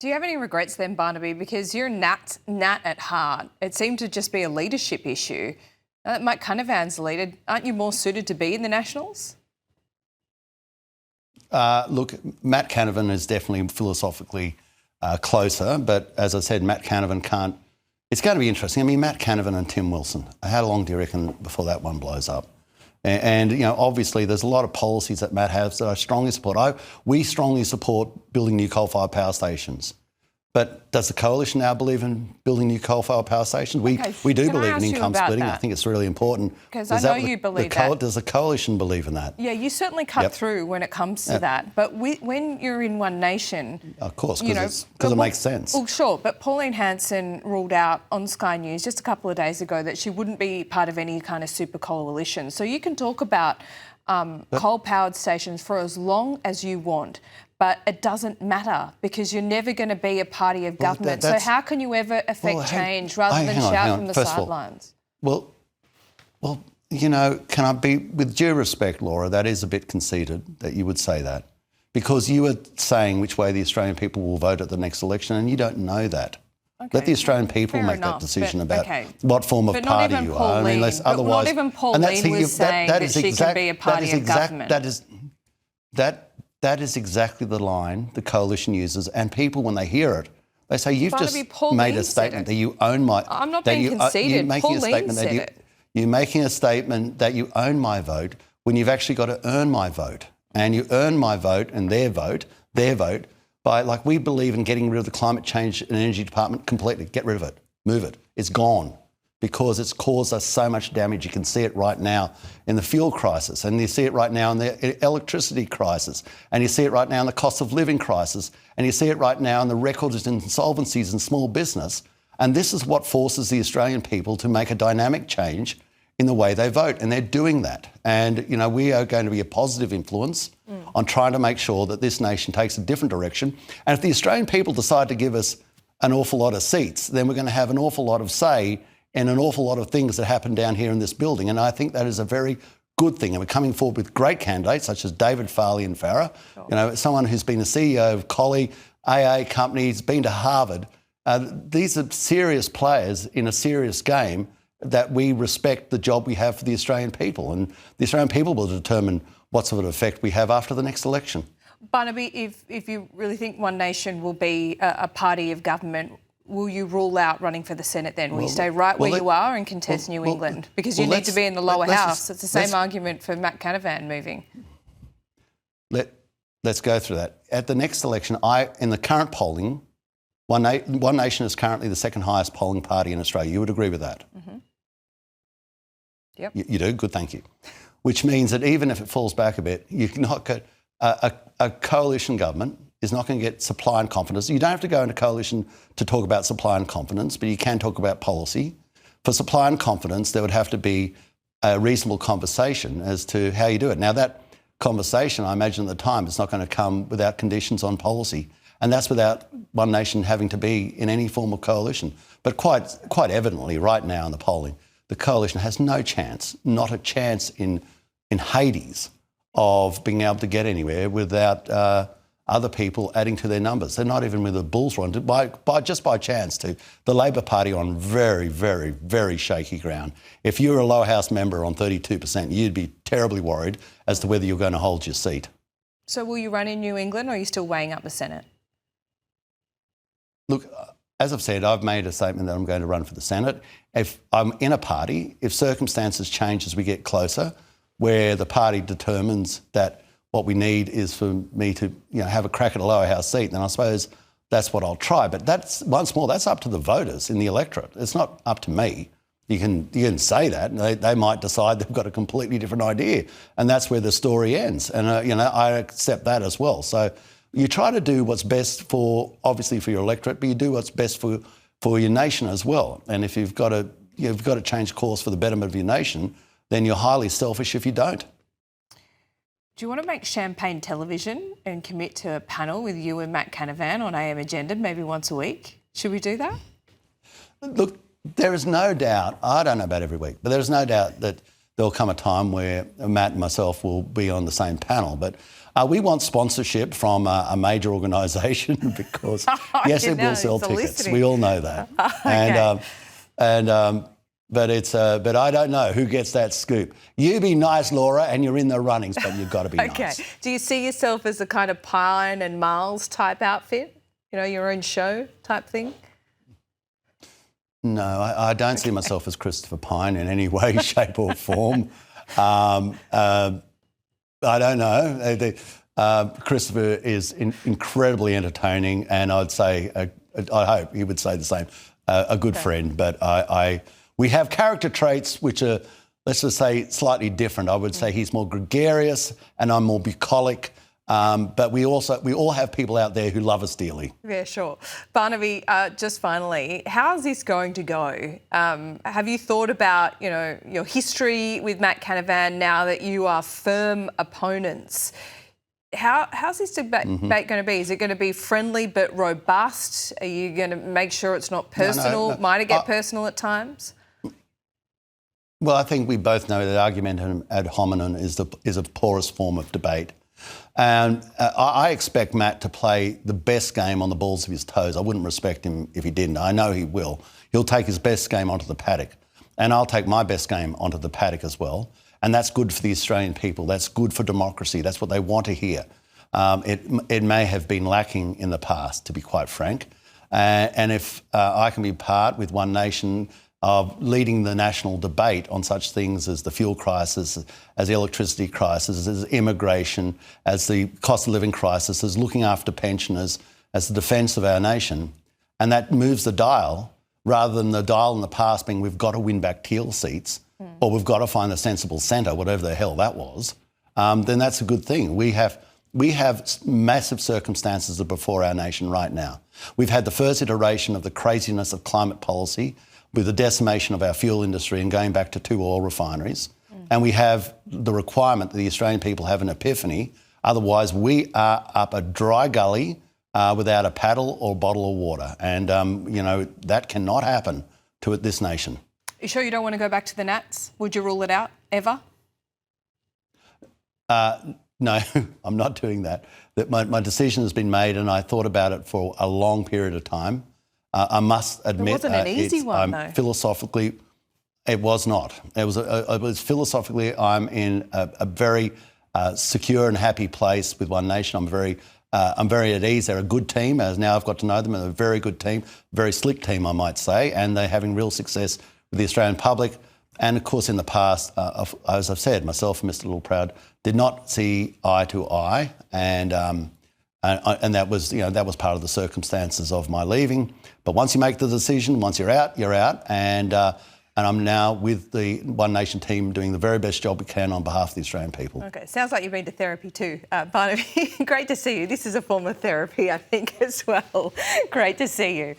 Do you have any regrets then, Barnaby? Because you're Nat at heart. It seemed to just be a leadership issue. Mike Canavan's the leader. Aren't you more suited to be in the Nationals? Look, Matt Canavan is definitely philosophically closer, but as I said, Matt Canavan can't... It's going to be interesting. I mean, Matt Canavan and Tim Wilson, how long do you reckon before that one blows up? And you know, obviously there's a lot of policies that Matt has that I strongly support. We strongly support building new coal-fired power stations. But does the coalition now believe in building new coal-fired power stations? We do believe in income splitting. I think it's really important. Because I know you believe that. Does the coalition believe in that? Yeah, you certainly cut through when it comes to that. But when you're in One Nation... Of course, because it makes sense. Well, sure, but Pauline Hanson ruled out on Sky News just a couple of days ago that she wouldn't be part of any kind of super coalition. So you can talk about coal-powered stations for as long as you want, but it doesn't matter because you're never going to be a party of government. So how can you ever affect change rather than shout from the sidelines? Well, you know, can I be, with due respect, Laura, that is a bit conceited that you would say that, because you are saying which way the Australian people will vote at the next election and you don't know that. Okay. Let the Australian people make that decision about what form of party you are. I mean, otherwise, not even Pauline was saying that she can be a party of government. That is exactly the line the coalition uses, and people, when they hear it, they say, "You've just made a statement that you own my." I'm not being conceited. Pauline said it. You're making a statement that you own my vote when you've actually got to earn my vote, and you earn my vote and their vote by, like, we believe in getting rid of the climate change and energy department completely. Get rid of it, move it. It's gone. Because it's caused us so much damage. You can see it right now in the fuel crisis, and you see it right now in the electricity crisis, and you see it right now in the cost of living crisis, and you see it right now in the records and insolvencies in small business. And this is what forces the Australian people to make a dynamic change in the way they vote, and they're doing that. And, you know, we are going to be a positive influence on trying to make sure that this nation takes a different direction. And if the Australian people decide to give us an awful lot of seats, then we're going to have an awful lot of say and an awful lot of things that happen down here in this building. And I think that is a very good thing. And we're coming forward with great candidates such as David Farley and Farah, you know, someone who's been a CEO of Collie, AA companies, been to Harvard. These are serious players in a serious game that we respect the job we have for the Australian people. And the Australian people will determine what sort of effect we have after the next election. Barnaby, if you really think One Nation will be a party of government, will you rule out running for the Senate then? Will you stay right where you are and contest New England? Because you need to be in the lower house. It's the same argument for Matt Canavan moving. Let's go through that. At the next election, in the current polling, One Nation is currently the second highest polling party in Australia. You would agree with that? Mm-hmm. Yep. You do? Good, thank you. Which means that even if it falls back a bit, you cannot get a coalition government is not going to get supply and confidence. You don't have to go into coalition to talk about supply and confidence, but you can talk about policy. For supply and confidence, there would have to be a reasonable conversation as to how you do it. Now, that conversation, I imagine at the time, is not going to come without conditions on policy, and that's without One Nation having to be in any form of coalition. But quite evidently, right now in the polling, the coalition has no chance, not a chance in Hades, of being able to get anywhere without other people adding to their numbers. They're not even with the Bulls run, just by chance to the Labor Party on very, very, very shaky ground. If you're a lower house member on 32%, you'd be terribly worried as to whether you're going to hold your seat. So will you run in New England, or are you still weighing up the Senate? Look, as I've said, I've made a statement that I'm going to run for the Senate. If I'm in a party, if circumstances change as we get closer, where the party determines that what we need is for me to, have a crack at a lower house seat, then I suppose that's what I'll try. But that's, once more, that's up to the voters in the electorate. It's not up to me. You can say that, and they might decide they've got a completely different idea, and that's where the story ends. And I accept that as well. So you try to do what's best obviously for your electorate, but you do what's best for your nation as well. And if you've got to change course for the betterment of your nation, then you're highly selfish if you don't. Do you want to make Champagne television and commit to a panel with you and Matt Canavan on AM Agenda maybe once a week? Should we do that? Look, there is no doubt, I don't know about every week, but there is no doubt that there'll come a time where Matt and myself will be on the same panel. But We want sponsorship from a major organisation because, yes, it will sell tickets. We all know that. Okay. But I don't know who gets that scoop. You be nice, Laura, and you're in the runnings, but you've got to be nice. Okay. Do you see yourself as a kind of Pine and Miles type outfit? You know, your own show type thing? No, I don't see myself as Christopher Pine in any way, shape or form. I don't know. Christopher is incredibly entertaining, and I'd say, I hope he would say the same, a good friend. But we have character traits which are, let's just say, slightly different. I would say he's more gregarious and I'm more bucolic. But we all have people out there who love us dearly. Yeah, sure. Barnaby, just finally, how's this going to go? Have you thought about, you know, your history with Matt Canavan now that you are firm opponents? How's this debate going to be? Is it going to be friendly but robust? Are you going to make sure it's not personal? No. Might it get personal at times? Well, I think we both know that argumentum ad hominem is the poorest form of debate. And I expect Matt to play the best game on the balls of his toes. I wouldn't respect him if he didn't. I know he will. He'll take his best game onto the paddock. And I'll take my best game onto the paddock as well. And that's good for the Australian people. That's good for democracy. That's what they want to hear. It may have been lacking in the past, to be quite frank. And if I can be part with One Nation of leading the national debate on such things as the fuel crisis, as the electricity crisis, as immigration, as the cost of living crisis, as looking after pensioners, as the defence of our nation, and that moves the dial rather than the dial in the past being we've got to win back teal seats or we've got to find a sensible centre, whatever the hell that was, then that's a good thing. We have massive circumstances that are before our nation right now. We've had the first iteration of the craziness of climate policy with the decimation of our fuel industry and going back to 2 oil refineries. And we have the requirement that the Australian people have an epiphany. Otherwise, we are up a dry gully without a paddle or bottle of water. And, you know, that cannot happen to this nation. You sure you don't want to go back to the Nats? Would you rule it out, ever? No, I'm not doing that. My decision has been made and I thought about it for a long period of time. I must admit, it wasn't an easy one, though. Philosophically, it was not. It was philosophically, I'm in a very secure and happy place with One Nation. I'm very at ease. They're a good team, as now I've got to know them. They're a very good team, very slick team, I might say, and they're having real success with the Australian public. And of course, in the past, as I've said, myself and Mr. Littleproud did not see eye to eye, and that was, you know, that was part of the circumstances of my leaving. But once you make the decision, once you're out, you're out. And I'm now with the One Nation team doing the very best job we can on behalf of the Australian people. Okay, sounds like you've been to therapy too, Barnaby. Great to see you. This is a form of therapy, I think, as well. Great to see you.